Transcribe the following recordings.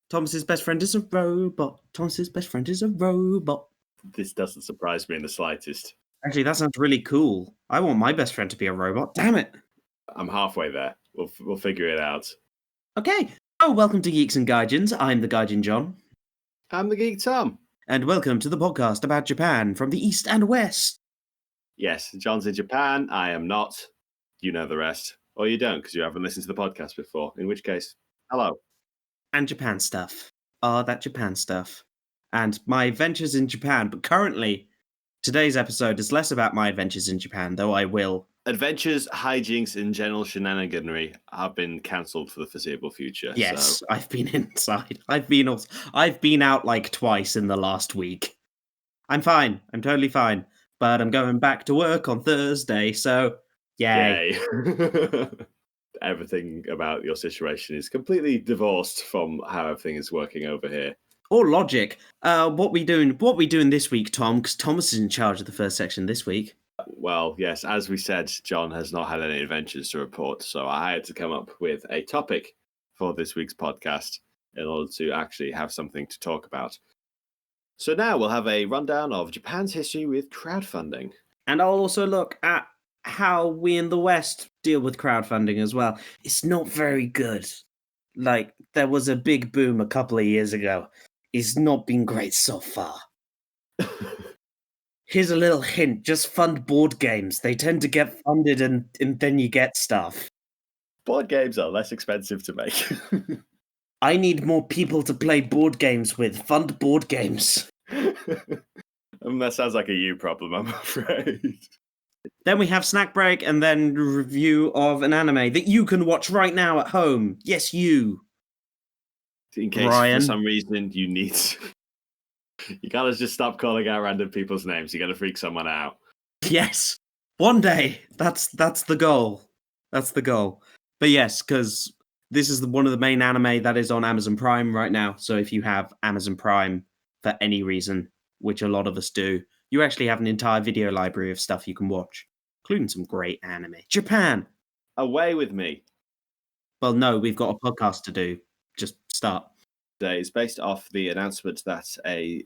Thomas's best friend is a robot. Thomas's best friend is a robot. This doesn't surprise me in the slightest. Actually, that sounds really cool. I want my best friend to be a robot. Damn it. I'm halfway there. We'll figure it out. Okay. Oh, welcome to Geeks and Gaijins. I'm the Gaijin Jon. I'm the Geek Tom. And welcome to the podcast about Japan from the East and West. Yes, John's in Japan. I am not. You know the rest. Or you don't, because you haven't listened to the podcast before. In which case, hello. And Japan stuff. That Japan stuff. And my adventures in Japan. But currently, today's episode is less about my adventures in Japan, though I will. Adventures, hijinks, and general shenaniganry have been cancelled for the foreseeable future. Yes, so. I've been inside. I've been out like twice in the last week. I'm fine. I'm totally fine. But I'm going back to work on Thursday, so yay. Everything about your situation is completely divorced from how everything is working over here. Or logic. What we doing this week, Tom? Because Thomas is in charge of the first section this week. Well, yes, as we said, John has not had any adventures to report, so I had to come up with a topic for this week's podcast in order to actually have something to talk about. So now we'll have a rundown of Japan's history with crowdfunding. And I'll also look at how we in the West deal with crowdfunding as well. It's not very good. Like, there was a big boom a couple of years ago. It's not been great so far. Here's a little hint. Just fund board games. They tend to get funded and then you get stuff. Board games are less expensive to make. I need more people to play board games with. Fund board games. That sounds like a you problem, I'm afraid. Then we have snack break and then review of an anime that you can watch right now at home. Yes, you. In case Ryan. For some reason you need... You gotta just stop calling out random people's names. You gotta freak someone out. Yes. One day. That's the goal. That's the goal. But yes, because this is one of the main anime that is on Amazon Prime right now. So if you have Amazon Prime for any reason, which a lot of us do, you actually have an entire video library of stuff you can watch, including some great anime. Japan. Away with me. Well, no, we've got a podcast to do. Just start. It's based off the announcement that a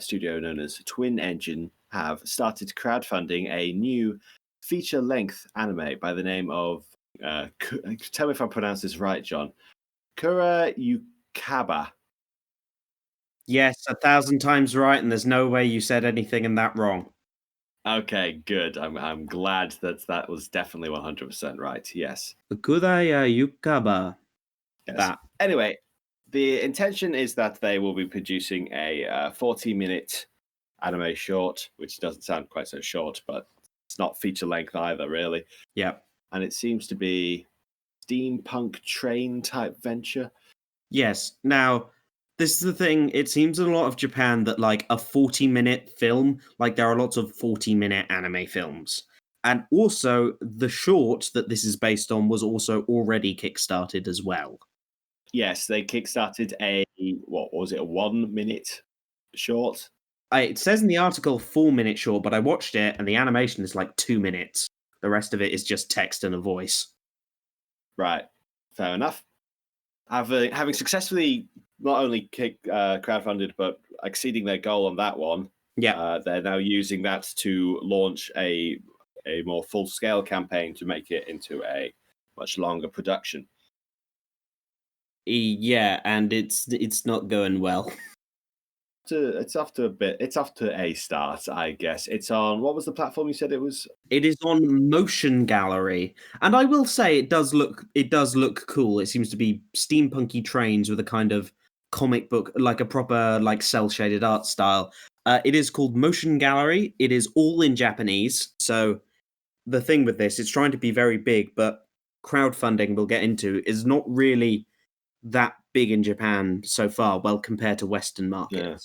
studio known as Twin Engine have started crowdfunding a new feature-length anime by the name of, tell me if I pronounce this right, John, Kurayukaba. Yes, 1,000 times right, and there's no way you said anything in that wrong. Okay, good. I'm glad that was definitely 100% right. Yes. Kurayukaba. Yes. That. Anyway, the intention is that they will be producing a 40-minute anime short, which doesn't sound quite so short, but it's not feature length either, really. Yep. And it seems to be steampunk train type venture. Yes. Now, this is the thing. It seems in a lot of Japan that like a 40-minute film, like there are lots of 40-minute anime films. And also the short that this is based on was also already kickstarted as well. Yes, they kickstarted a 1-minute short? It says in the article 4-minute short, but I watched it and the animation is like 2 minutes. The rest of it is just text and a voice. Right, fair enough. Having successfully not only crowdfunded, but exceeding their goal on that one, they're now using that to launch a more full-scale campaign to make it into a much longer production. Yeah, and it's not going well. It's off to a start, I guess. It's on, what was the platform you said it was? It is on Motion Gallery, and I will say it does look cool. It seems to be steampunky trains with a kind of comic book, like a proper like cel shaded art style. It is called Motion Gallery. It is all in Japanese. So the thing with this, it's trying to be very big, but crowdfunding we'll get into is not really that big in Japan so far, well compared to Western markets. Yeah.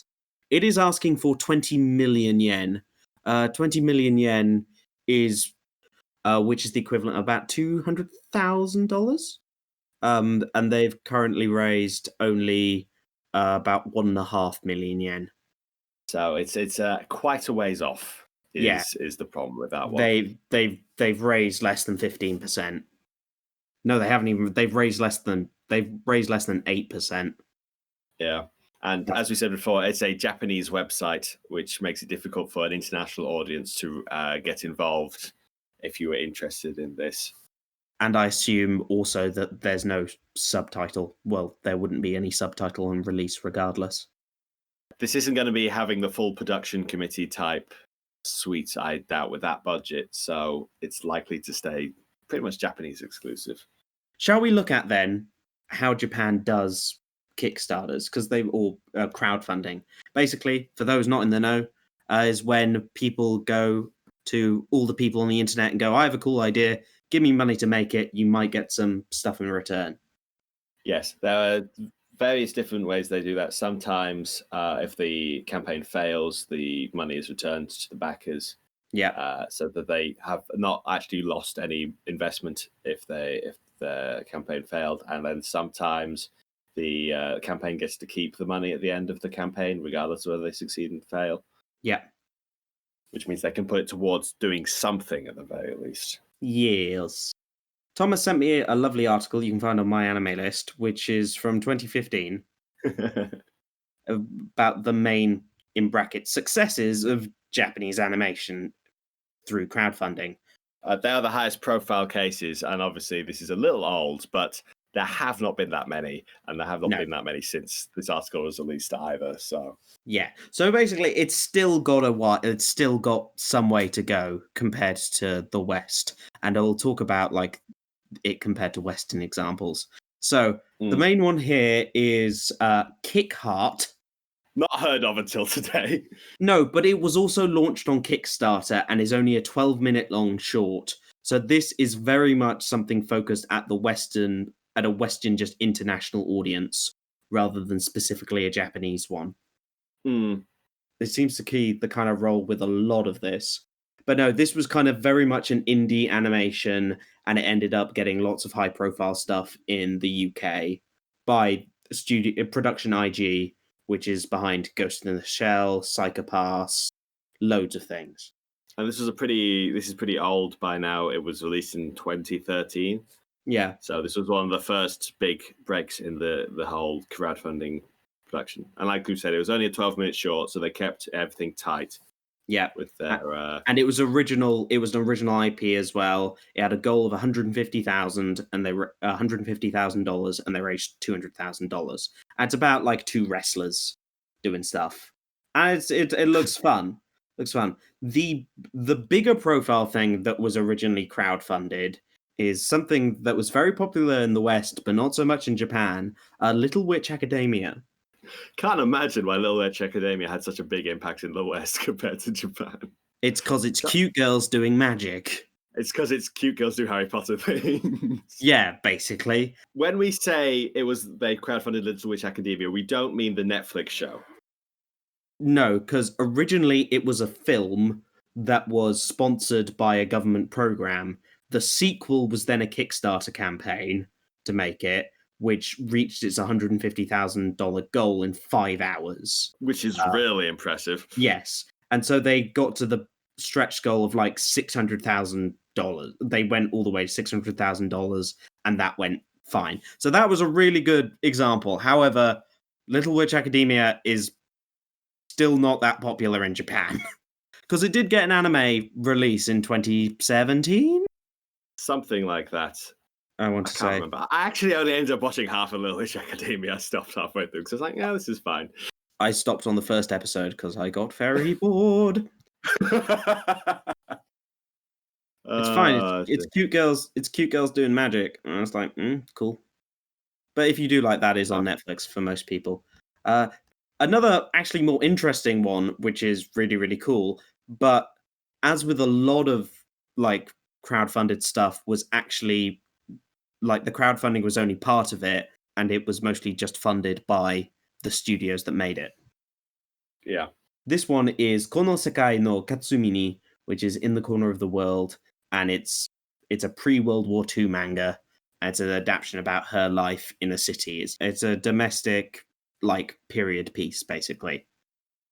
It is asking for 20 million yen. 20 million yen is, which is the equivalent of about $200,000. And they've currently raised only about 1.5 million yen. So it's quite a ways off. Is the problem with that one? They've raised less than 15%. No, they haven't even. They've raised less than 8%. Yeah. And as we said before, it's a Japanese website, which makes it difficult for an international audience to get involved if you were interested in this. And I assume also that there's no subtitle. Well, there wouldn't be any subtitle on release regardless. This isn't going to be having the full production committee type suite, I doubt, with that budget. So it's likely to stay pretty much Japanese exclusive. Shall we look at then how Japan does Kickstarters? Because they all crowdfunding. Basically, for those not in the know, is when people go to all the people on the internet and go, I have a cool idea, give me money to make it, you might get some stuff in return. Yes, there are various different ways they do that. Sometimes if the campaign fails, the money is returned to the backers. Yeah. So that they have not actually lost any investment if the campaign failed. And then sometimes the campaign gets to keep the money at the end of the campaign, regardless of whether they succeed and fail. Yeah. Which means they can put it towards doing something at the very least. Yes. Thomas sent me a lovely article you can find on my anime list, which is from 2015, about the main, in brackets, successes of Japanese animation through crowdfunding. They are the highest profile cases, and obviously this is a little old, but there have not been that many, and there have not been that many since this article was released either. So yeah, so basically, it's still got it's still got some way to go compared to the West, and I'll talk about like it compared to Western examples. So the main one here is Kick Heart. Not heard of until today. No, but it was also launched on Kickstarter and is only a 12-minute long short. So this is very much something focused at a Western, just international audience, rather than specifically a Japanese one. It seems to key the kind of role with a lot of this. But no, this was kind of very much an indie animation, and it ended up getting lots of high-profile stuff in the UK by Production IG, which is behind Ghost in the Shell, Psychopaths, loads of things. And this is pretty old by now. It was released in 2013. Yeah. So this was one of the first big breaks in the whole crowdfunding production. And like you said, it was only a 12-minute short, so they kept everything tight. Yeah. With their and it was original. It was an original IP as well. It had a goal of $150,000, and they were $150,000, and they raised $200,000. It's about like two wrestlers doing stuff, and it looks fun. Looks fun. The bigger profile thing that was originally crowdfunded is something that was very popular in the West, but not so much in Japan. Little Witch Academia. Can't imagine why Little Witch Academia had such a big impact in the West compared to Japan. It's because it's cute girls doing magic. It's because it's cute girls do Harry Potter things. Yeah, basically. When we say they crowdfunded Little Witch Academia, we don't mean the Netflix show. No, because originally it was a film that was sponsored by a government program. The sequel was then a Kickstarter campaign to make it, which reached its $150,000 goal in 5 hours. Which is really impressive. Yes. And so they got to the stretch goal of like $600,000. They went all the way to $600,000, and that went fine. So that was a really good example. However, Little Witch Academia is still not that popular in Japan. Because it did get an anime release in 2017? Something like that. I can't remember. I actually only ended up watching half of Little Witch Academia. I stopped halfway through because I was like, yeah, this is fine. I stopped on the first episode because I got very bored. It's fine. It's cute girls. It's cute girls doing magic. And I was like, cool. But if you do like that, is on Netflix for most people. Another actually more interesting one, which is really, really cool. But as with a lot of like crowdfunded stuff, was actually like the crowdfunding was only part of it, and it was mostly just funded by the studios that made it. Yeah. This one is Kono Sekai no Katsumini, which is In the Corner of the World, and it's a pre-World War II manga. It's an adaptation about her life in a city. It's a domestic, like, period piece, basically.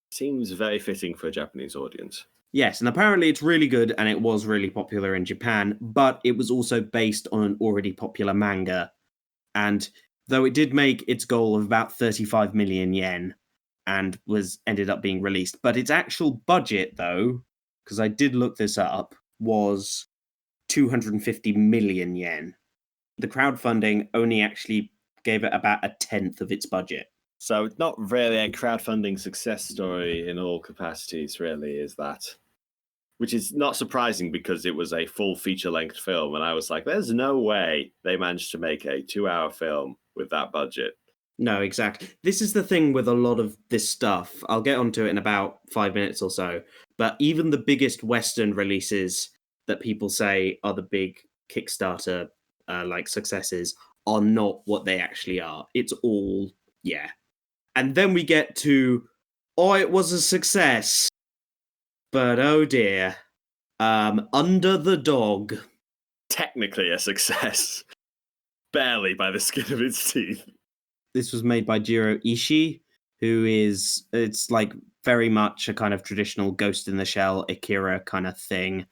Seems very fitting for a Japanese audience. Yes, and apparently it's really good, and it was really popular in Japan, but it was also based on an already popular manga. And though it did make its goal of about 35 million yen and ended up being released. But its actual budget, though, because I did look this up, was 250 million yen. The crowdfunding only actually gave it about a tenth of its budget. So it's not really a crowdfunding success story in all capacities, really, is that? Which is not surprising because it was a full feature-length film, and I was like, there's no way they managed to make a 2-hour film with that budget. No, exactly. This is the thing with a lot of this stuff. I'll get onto it in about 5 minutes or so. But even the biggest Western releases that people say are the big Kickstarter successes are not what they actually are. It's all, yeah. And then we get to, it was a success. But oh dear. Under the Dog. Technically a success. Barely by the skin of its teeth. This was made by Jiro Ishii, who it's like very much a kind of traditional Ghost in the Shell, Akira kind of thing.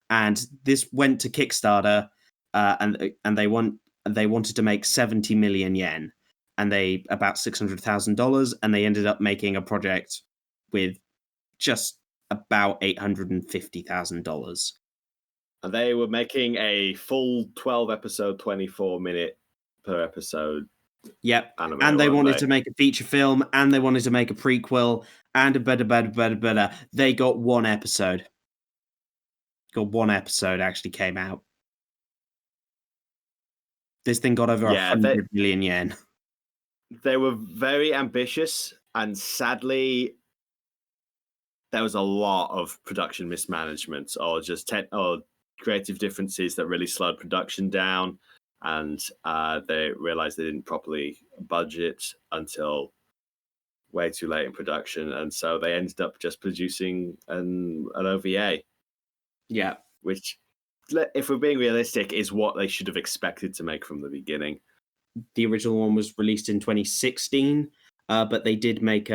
And this went to Kickstarter, and they wanted to make 70 million yen, and they about $600,000, and they ended up making a project with just about $850,000. And they were making a full 12 episode, 24 minute per episode. Yep, and they wanted to make a feature film, and they wanted to make a prequel, and a better. They got one episode. Actually came out. This thing got over 100 million yen. They were very ambitious, and sadly, there was a lot of production mismanagement, or just or creative differences that really slowed production down. And they realized they didn't properly budget until way too late in production. And so they ended up just producing an OVA. Yeah. Which, if we're being realistic, is what they should have expected to make from the beginning. The original one was released in 2016, but they did make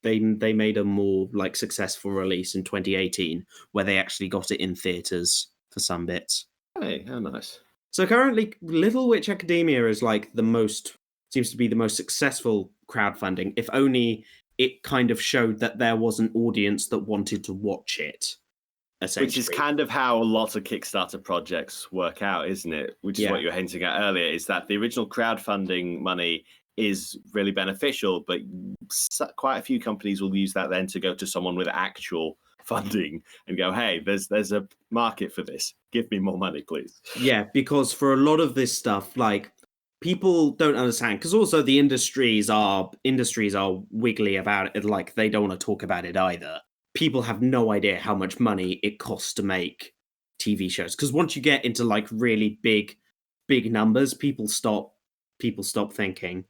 they made a more like successful release in 2018, where they actually got it in theaters for some bits. Hey, how nice. So currently, Little Witch Academia is like seems to be the most successful crowdfunding, if only it kind of showed that there was an audience that wanted to watch it. Which is kind of how lots of Kickstarter projects work out, isn't it? Which is what you were hinting at earlier, is that the original crowdfunding money is really beneficial, but quite a few companies will use that then to go to someone with actual funding and go, hey, there's a market for this. Give me more money, please. Yeah, because for a lot of this stuff, like, people don't understand, because also the industries are wiggly about it, like they don't want to talk about it either. People have no idea how much money it costs to make TV shows, because once you get into like really big numbers, people stop thinking.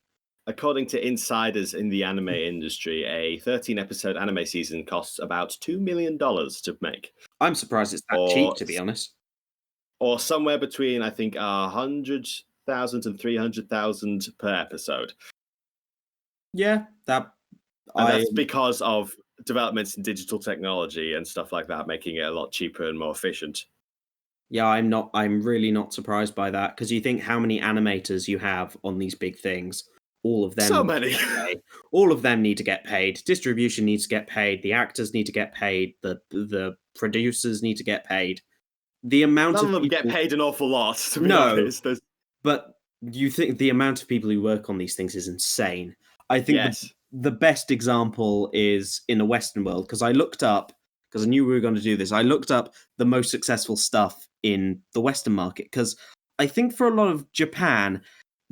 According to insiders in the anime industry, a 13-episode anime season costs about $2 million to make. I'm surprised it's that cheap, to be honest. Or somewhere between, I think, 100,000 and 300,000 per episode. Yeah, that's because of developments in digital technology and stuff like that, making it a lot cheaper and more efficient. Yeah, I'm really not surprised by that, because you think how many animators you have on these big things. All of them. So many. All of them need to get paid. Distribution needs to get paid. The actors need to get paid. The producers need to get paid. The amount None of them people... get paid an awful lot, to be honest. But you think the amount of people who work on these things is insane. I think the best example is in the Western world, because I looked up, because I knew we were going to do this, I looked up the most successful stuff in the Western market, because I think for a lot of Japan,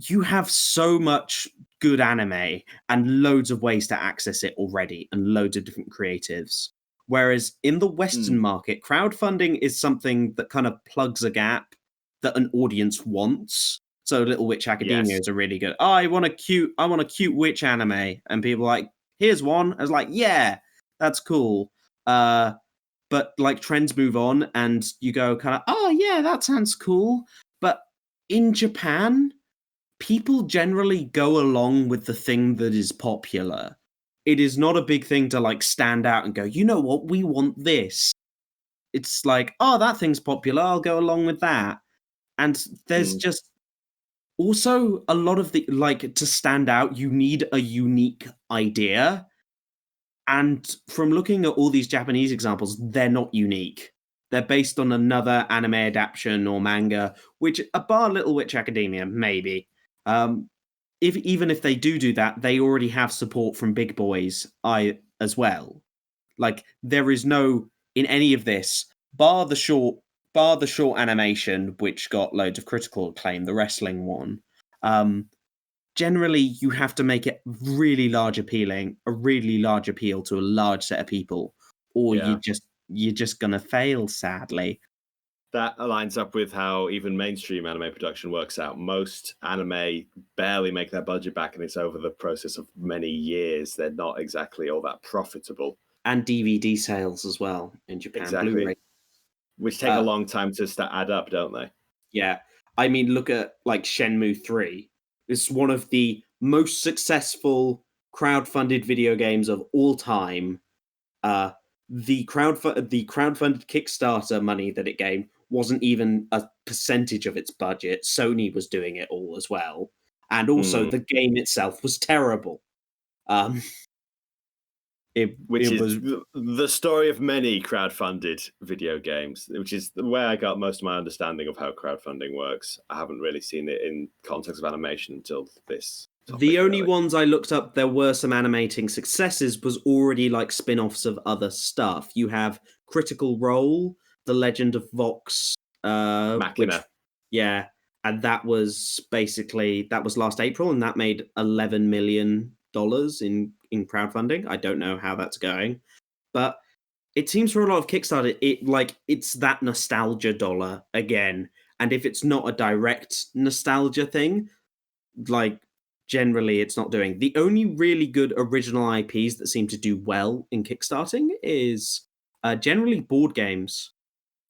you have so much good anime and loads of ways to access it already, and loads of different creatives. Whereas in the Western market, crowdfunding is something that kind of plugs a gap that an audience wants. So Little Witch Academia is a really good, I want a cute witch anime. And people are like, here's one. I was like, yeah, that's cool. But like trends move on and you go kind of, oh yeah, that sounds cool. But in Japan, people generally go along with the thing that is popular. It is not a big thing to like stand out and go, you know what, we want this. It's like, oh, that thing's popular, I'll go along with that. And there's just Also, a lot of the to stand out, you need a unique idea. And from looking at all these Japanese examples, they're not unique. They're based on another anime adaptation or manga, which a bar Little Witch Academia, maybe. Even if they do that, they already have support from big boys as well. Like there is no in any of this, bar the short animation, which got loads of critical acclaim, the wrestling one. Generally you have to make it really large appeal to a large set of people, or you're just gonna fail, sadly. That aligns up with how even mainstream anime production works out. Most anime barely make their budget back, and it's over the process of many years. They're not exactly all that profitable. And DVD sales as well in Japan. Exactly. Blu-ray. Which take a long time to add up, don't they? Yeah. I mean, look at like Shenmue 3. It's one of the most successful crowdfunded video games of all time. The crowdfunded Kickstarter money that it gained wasn't even a percentage of its budget. Sony was doing it all as well. And also the game itself was terrible. Which is the story of many crowdfunded video games, which is where I got most of my understanding of how crowdfunding works. I haven't really seen it in context of animation until this topic, the only ones I looked up, there were some animating successes, was already like spin-offs of other stuff. You have Critical Role, The Legend of Vox, Machina. And that was last April, and that made $11 million in crowdfunding. I don't know how that's going, but it seems for a lot of Kickstarter, it's that nostalgia dollar again. And if it's not a direct nostalgia thing, like generally it's not doing. The only really good original IPs that seem to do well in Kickstarting is generally board games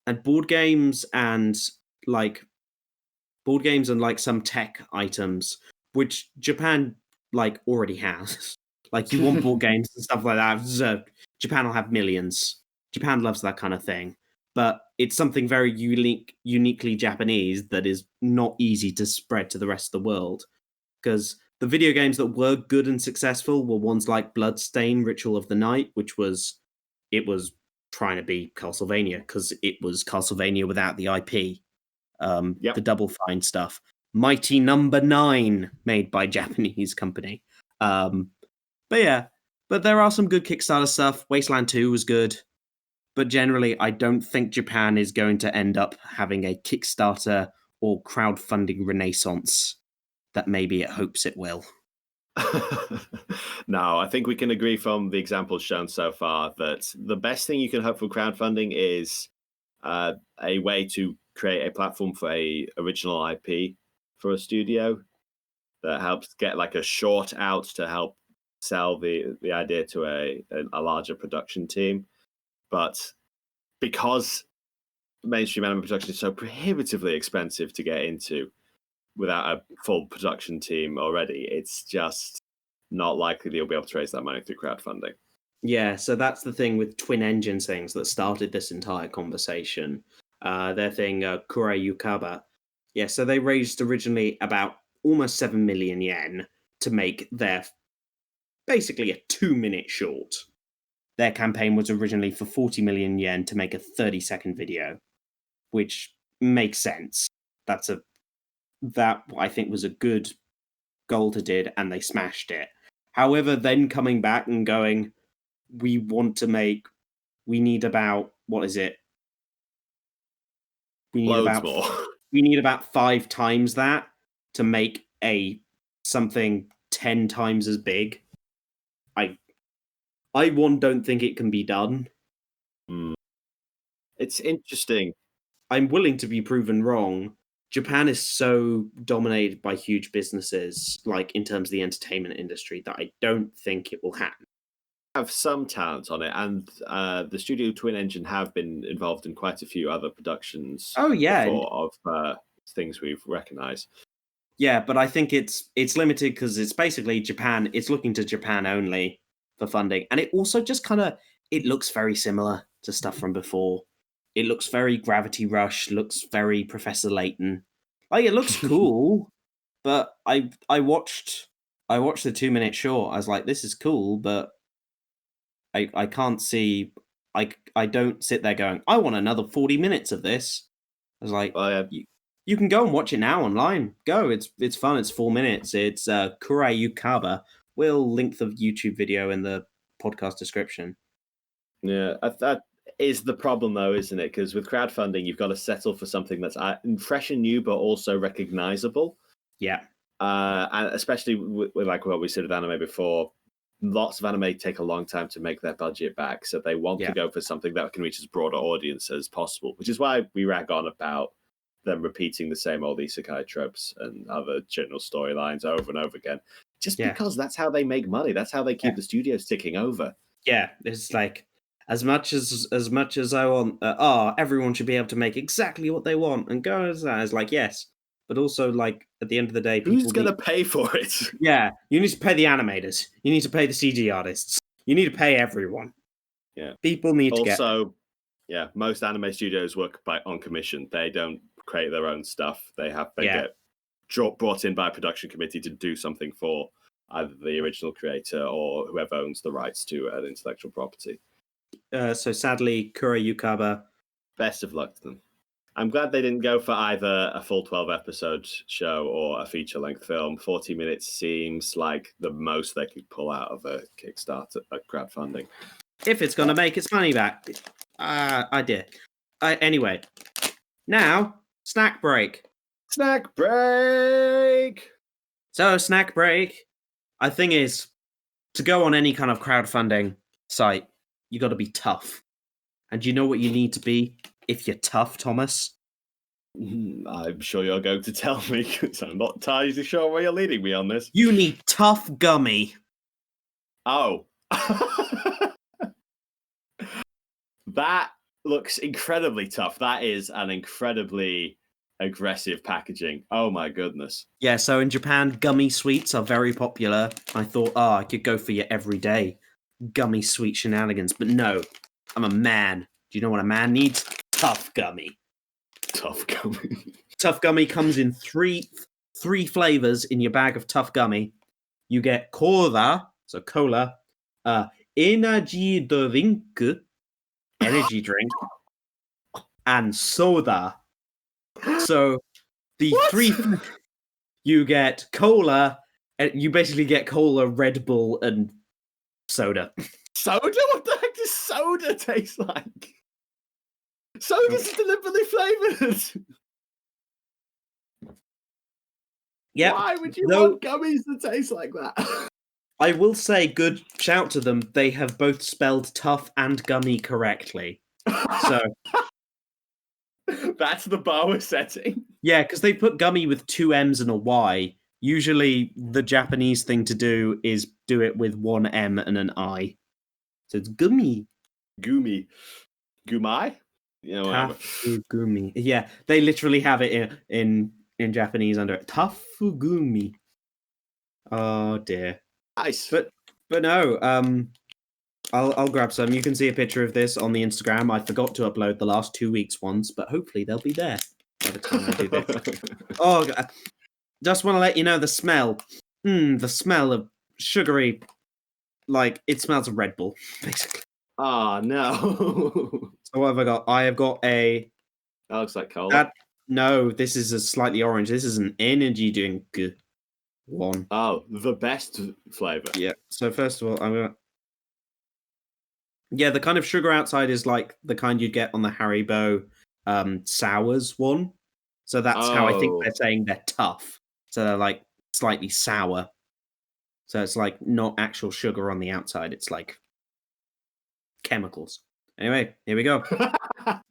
and some tech items, which Japan already has. Like you want board games and stuff like that. So Japan will have millions. Japan loves that kind of thing. But it's something very uniquely Japanese that is not easy to spread to the rest of the world. Because the video games that were good and successful were ones like Bloodstain, Ritual of the Night, which was trying to be Castlevania because it was Castlevania without the IP. The Double Fine stuff. Mighty Number 9, made by Japanese company. But there are some good Kickstarter stuff. Wasteland 2 was good. But generally, I don't think Japan is going to end up having a Kickstarter or crowdfunding renaissance that maybe it hopes it will. No, I think we can agree from the examples shown so far that the best thing you can hope for crowdfunding is a way to create a platform for a original IP for a studio that helps get like a short out to help sell the idea to a larger production team. But because mainstream anime production is so prohibitively expensive to get into without a full production team already, it's just not likely that you'll be able to raise that money through crowdfunding. Yeah, so that's the thing with Twin Engine things that started this entire conversation. Their thing, Kurayukaba. Yeah, so they raised originally about almost 7 million yen to make their basically a 2-minute short. Their campaign was originally for 40 million yen to make a 30-second video, which makes sense. That I think was a good goal to did, and they smashed it. However, then coming back and going, we need about, what is it? Loads more. We need about 5 times that to make something 10 times as big. I don't think it can be done. It's interesting. I'm willing to be proven wrong. Japan is so dominated by huge businesses, like in terms of the entertainment industry, that I don't think it will happen. Have some talent on it, and the studio Twin Engine have been involved in quite a few other productions. Before of things we've recognized. Yeah, but I think it's limited because it's basically Japan. It's looking to Japan only for funding, and it also just it looks very similar to stuff from before. It looks very Gravity Rush, looks very Professor Layton. Like it looks cool, But I watched the 2-minute short. I was like, this is cool, but I can't see. I don't sit there going, I want another 40 minutes of this. I was like, you can go and watch it now online. Go, it's fun. It's 4 minutes. It's Kurayukaba. We'll link the YouTube video in the podcast description. Yeah, that is the problem, though, isn't it? Because with crowdfunding, you've got to settle for something that's fresh and new, but also recognizable. Yeah. And especially with like what we said with anime before, lots of anime take a long time to make their budget back. So they want to go for something that can reach as broad an audience as possible, which is why we rag on about them repeating the same old isekai tropes and other general storylines over and over again. Just because that's how they make money. That's how they keep the studios ticking over. Yeah, it's like as much as I want. Everyone should be able to make exactly what they want and go as that. It's like yes, but also like at the end of the day, who's going to pay for it? Yeah, you need to pay the animators. You need to pay the CG artists. You need to pay everyone. Yeah, people need to get. Also, yeah, most anime studios work on commission. They don't create their own stuff. They get brought in by a production committee to do something for either the original creator or whoever owns the rights to an intellectual property. So sadly, Kurayukaba. Best of luck to them. I'm glad they didn't go for either a full 12-episode show or a feature-length film. 40 minutes seems like the most they could pull out of a Kickstarter crowdfunding. If it's going to make its money back. Idea. Anyway, now, snack break. Snack break! So, snack break. I think is, to go on any kind of crowdfunding site, you got to be tough. And do you know what you need to be if you're tough, Thomas? I'm sure you're going to tell me, because I'm not entirely sure where you're leading me on this. You need tough gummy. Oh. That looks incredibly tough. That is an incredibly aggressive packaging. Oh my goodness. Yeah, so in Japan, gummy sweets are very popular. I thought, I could go for your everyday gummy sweet shenanigans. But no, I'm a man. Do you know what a man needs? Tough gummy. Tough gummy. Tough gummy comes in three flavors in your bag of tough gummy. You get cola, so cola, energy drink, and soda. So the three, you get cola, and you basically get cola, Red Bull, and soda. Soda? What the heck does soda taste like? Soda's deliberately flavored. Yeah. Why would you want gummies that taste like that? I will say, good shout to them. They have both spelled tough and gummy correctly. So that's the bar we're setting. Yeah, because they put gummy with 2 M's and a Y. Usually, the Japanese thing to do is do it with 1 M and an I. So it's gummy. Gumi. Gumai? You know, Tafugumi. Yeah, they literally have it in Japanese under it. Tafugumi. Oh dear. Nice. But no, I'll grab some. You can see a picture of this on the Instagram. I forgot to upload the last 2 weeks ones, but hopefully they'll be there by the time I do this. Oh, just want to let you know the smell. The smell of sugary, like it smells of Red Bull, basically. Oh no. So what have I got? I have got a. That looks like cola. No, this is a slightly orange. This is an energy drink one. Oh, the best flavor. Yeah. So first of all, I'm gonna. Yeah, the kind of sugar outside is like the kind you'd get on the Haribo sours one. So that's how I think they're saying they're tough. So they're like slightly sour. So it's like not actual sugar on the outside. It's like chemicals. Anyway, here we go.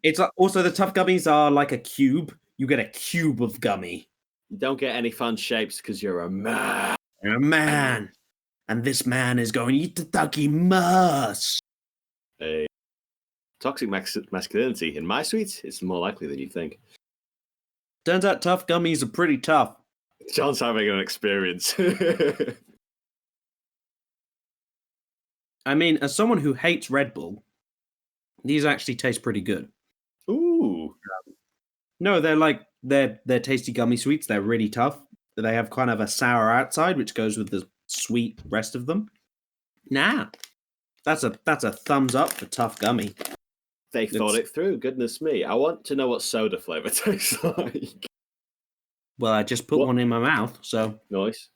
It's also the tough gummies are like a cube. You get a cube of gummy. You don't get any fun shapes because you're a man. You're a man. And this man is going itadakimasu. A toxic masculinity in my sweets, it's more likely than you think. Turns out tough gummies are pretty tough. John's having an experience. I mean, as someone who hates Red Bull, these actually taste pretty good. Ooh. No, they're tasty gummy sweets. They're really tough. They have kind of a sour outside, which goes with the sweet rest of them. Nah, that's a thumbs up for Tough Gummy. They thought it through. Goodness me! I want to know what soda flavor tastes like. Well, I just put one in my mouth, so nice.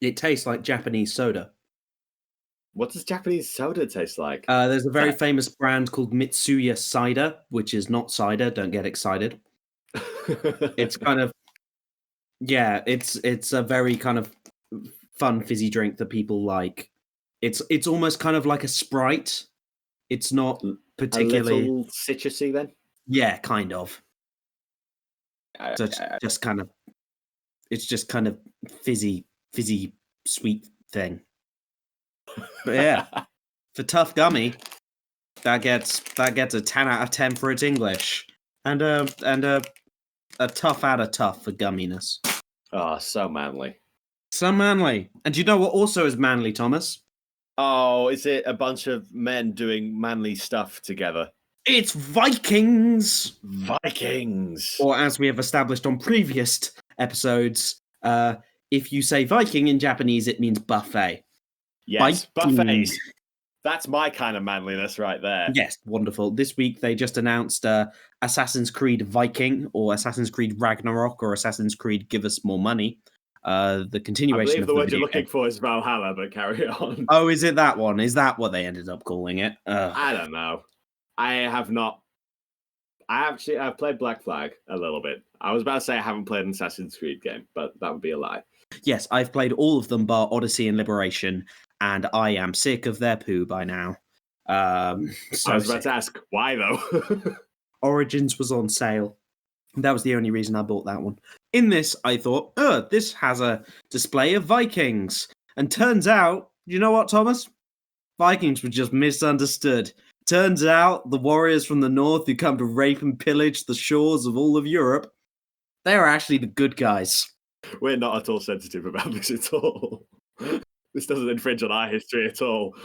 It tastes like Japanese soda. What does Japanese soda taste like? There's a very famous brand called Mitsuya Cider, which is not cider. Don't get excited. It's kind of, it's a very kind of fun fizzy drink that people like. It's almost kind of like a Sprite. It's not particularly a little citrusy then. Yeah, kind of. So it's just kind of fizzy, sweet thing. But yeah, for Tough Gummy, that gets a 10 out of 10 for its English, and a tough out of tough for gumminess. Oh, so manly. So manly. And you know what also is manly, Thomas? Oh, is it a bunch of men doing manly stuff together? It's Vikings! Vikings! Or as we have established on previous episodes, if you say Viking in Japanese, it means buffet. Yes, buffets. That's my kind of manliness right there. Yes, wonderful. This week they just announced Assassin's Creed Viking, or Assassin's Creed Ragnarok, or Assassin's Creed Give Us More Money. The continuation I believe of the word you're looking for is Valhalla, but carry on. Oh, is it that one? Is that what they ended up calling it? I don't know. I have not. I've played Black Flag a little bit. I was about to say I haven't played an Assassin's Creed game, but that would be a lie. Yes, I've played all of them bar Odyssey and Liberation, and I am sick of their poo by now. I was about to ask, why though? Origins was on sale. That was the only reason I bought that one. In this, I thought, this has a display of Vikings. And turns out, you know what, Thomas? Vikings were just misunderstood. Turns out the warriors from the north who come to rape and pillage the shores of all of Europe, they are actually the good guys. We're not at all sensitive about this at all. This doesn't infringe on our history at all.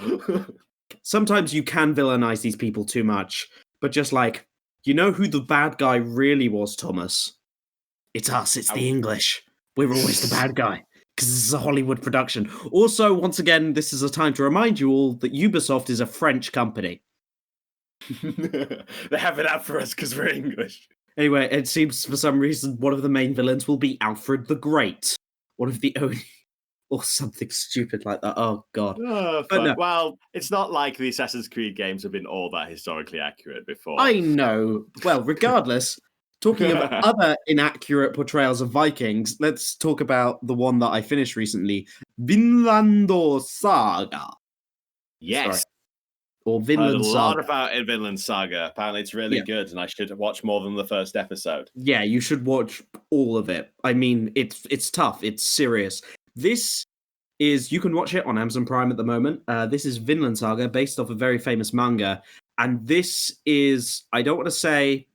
Sometimes you can villainize these people too much, but just like, you know who the bad guy really was, Thomas? It's us, it's the English. We're always the bad guy, because this is a Hollywood production. Also, once again, this is a time to remind you all that Ubisoft is a French company. They have it out for us because we're English. Anyway, it seems for some reason one of the main villains will be Alfred the Great. One of the only... Or something stupid like that. Oh, God. But no. Well, it's not like the Assassin's Creed games have been all that historically accurate before. I know. Well, regardless, talking about other inaccurate portrayals of Vikings, let's talk about the one that I finished recently, Vinland Saga. Yes. Sorry. Or Vinland Saga. Heard a lot about Vinland Saga. Apparently it's really good, and I should watch more than the first episode. Yeah, you should watch all of it. I mean, it's tough. It's serious. This is, you can watch it on Amazon Prime at the moment. This is Vinland Saga, based off a very famous manga. And this is, I don't want to say,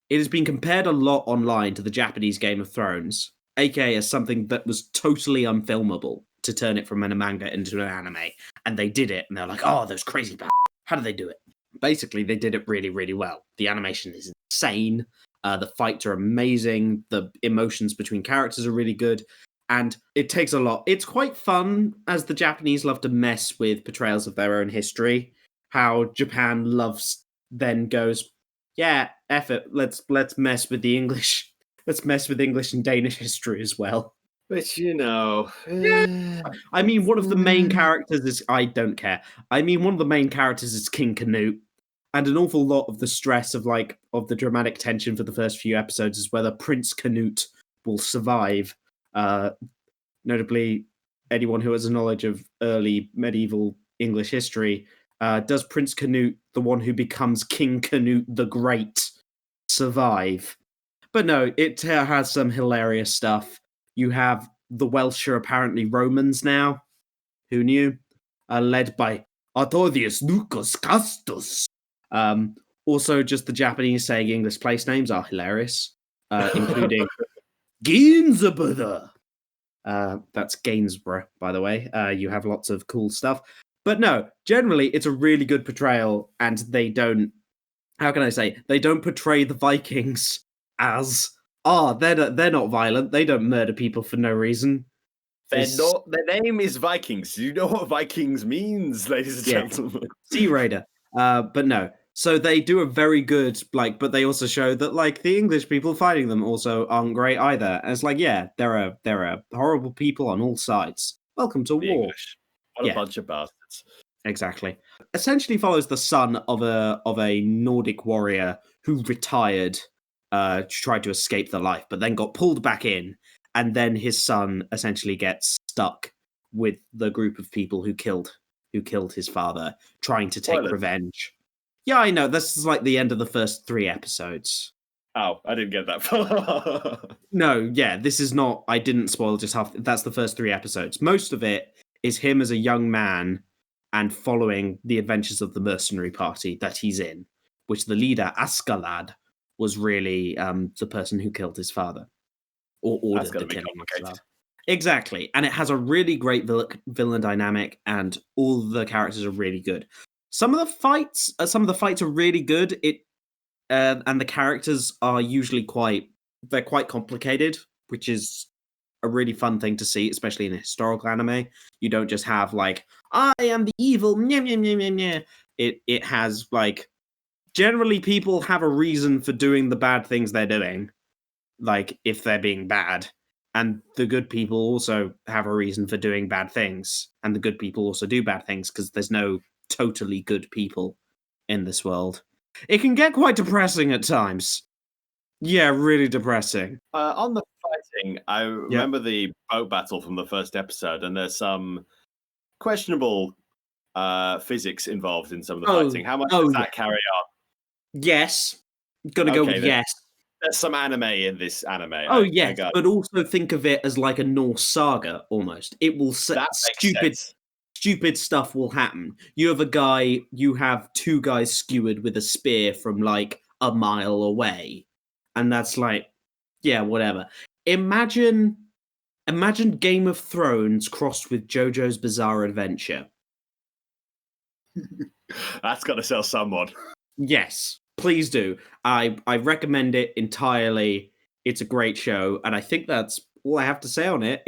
it has been compared a lot online to the Japanese Game of Thrones, aka as something that was totally unfilmable to turn it from a manga into an anime. And they did it, and they're like, oh, those crazy bastards. How did they do it? Basically, they did it really, really well. The animation is insane. The fights are amazing. The emotions between characters are really good. And it takes a lot. It's quite fun, as the Japanese love to mess with portrayals of their own history. How Japan then goes, yeah, F it, let's mess with the English. Let's mess with English and Danish history as well. But, you know... Yeah. I mean, one of the main characters is... I don't care. I mean, one of the main characters is King Canute. And an awful lot of the stress of the dramatic tension for the first few episodes is whether Prince Canute will survive. Notably, anyone who has a knowledge of early medieval English history, does Prince Canute, the one who becomes King Canute the Great, survive? But no, it has some hilarious stuff. You have the Welsh are apparently Romans now. Who knew? Led by Artorius Lucas Castus. Also, just the Japanese saying English place names are hilarious, including Gainsborough. That's Gainsborough, by the way. You have lots of cool stuff. But no, generally, it's a really good portrayal, and they don't... How can I say? They don't portray the Vikings as they're not violent. They don't murder people for no reason. They're not. Their name is Vikings. Do you know what Vikings means, ladies and gentlemen? Sea Raider. But no. So they do a very good, but they also show that, the English people fighting them also aren't great either. And it's there are horrible people on all sides. Welcome to the war. English. What a bunch of bastards. Exactly. Essentially follows the son of a Nordic warrior who retired, tried to escape the life, but then got pulled back in, and then his son essentially gets stuck with the group of people who killed his father, trying to take revenge. Yeah, I know. This is the end of the first 3 episodes. Oh, I didn't get that far. No, yeah, this is not. I didn't spoil just half. That's the first 3 episodes. Most of it is him as a young man and following the adventures of the mercenary party that he's in, which the leader, Askalad, was really the person who killed his father. Or ordered the killing of his father. Exactly. And it has a really great villain dynamic, and all the characters are really good. Some of the fights are really good. And the characters are usually quite complicated, which is a really fun thing to see, especially in a historical anime. You don't just have I am the evil. It has generally people have a reason for doing the bad things they're doing, if they're being bad, and the good people also have a reason for doing bad things, and the good people also do bad things because there's no totally good people in this world. It can get quite depressing at times. Yeah, really depressing. On the fighting, I remember the boat battle from the first episode, and there's some questionable physics involved in some of the fighting. How much does that carry on? Yes. Gonna go with yes. There's some anime in this anime. Oh, yes, but also think of it as a Norse saga, almost. It will stupid stuff will happen. You have 2 guys skewered with a spear from a mile away, and that's whatever. Imagine Game of Thrones crossed with JoJo's Bizarre Adventure. That's got to sell someone. Yes, please do. I recommend it entirely. It's a great show, and I think that's all I have to say on it.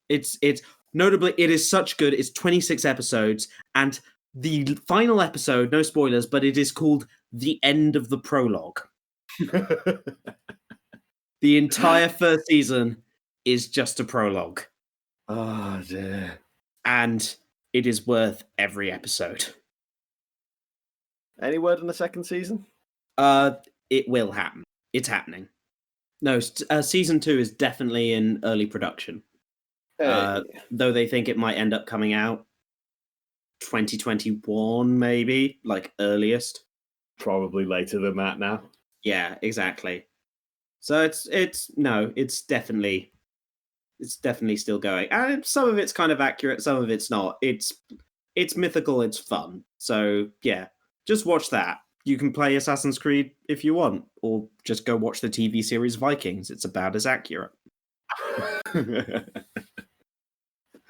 It's notably, it is such good. It's 26 episodes, and the final episode, no spoilers, but it is called The End of the Prologue. The entire first season is just a prologue. Oh, dear. And it is worth every episode. Any word on the second season? It will happen. It's happening. No, season 2 is definitely in early production. Though they think it might end up coming out 2021, maybe, earliest. Probably later than that now. Yeah, exactly. So it's definitely still going. And some of it's kind of accurate, some of it's not. It's mythical, it's fun. So yeah, just watch that. You can play Assassin's Creed if you want, or just go watch the TV series Vikings. It's about as accurate.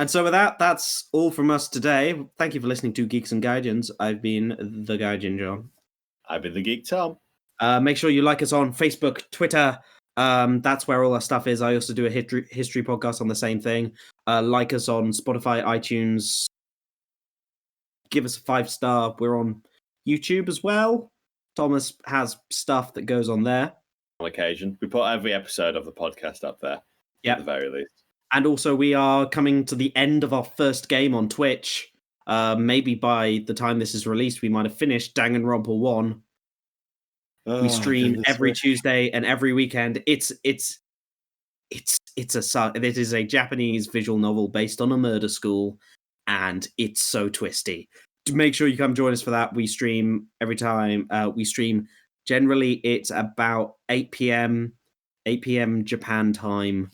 And so with that, that's all from us today. Thank you for listening to Geeks and Gaijins. I've been the Gaijin Jon. I've been the Geek Tom. Make sure you like us on Facebook, Twitter. That's where all our stuff is. I also do a history podcast on the same thing. Like us on Spotify, iTunes. Give us a 5-star. We're on YouTube as well. Thomas has stuff that goes on there. On occasion. We put every episode of the podcast up there. Yeah. At the very least. And also we are coming to the end of our first game on Twitch. Maybe by the time this is released, we might have finished Danganronpa 1. We stream every Tuesday and every weekend. It is a Japanese visual novel based on a murder school, and it's so twisty. Make sure you come join us for that. We stream every time. We stream generally it's about 8 p.m. Japan time,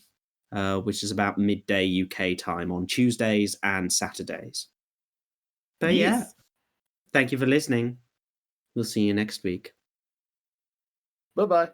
which is about midday UK time on Tuesdays and Saturdays. But yeah, thank you for listening. We'll see you next week. Bye-bye.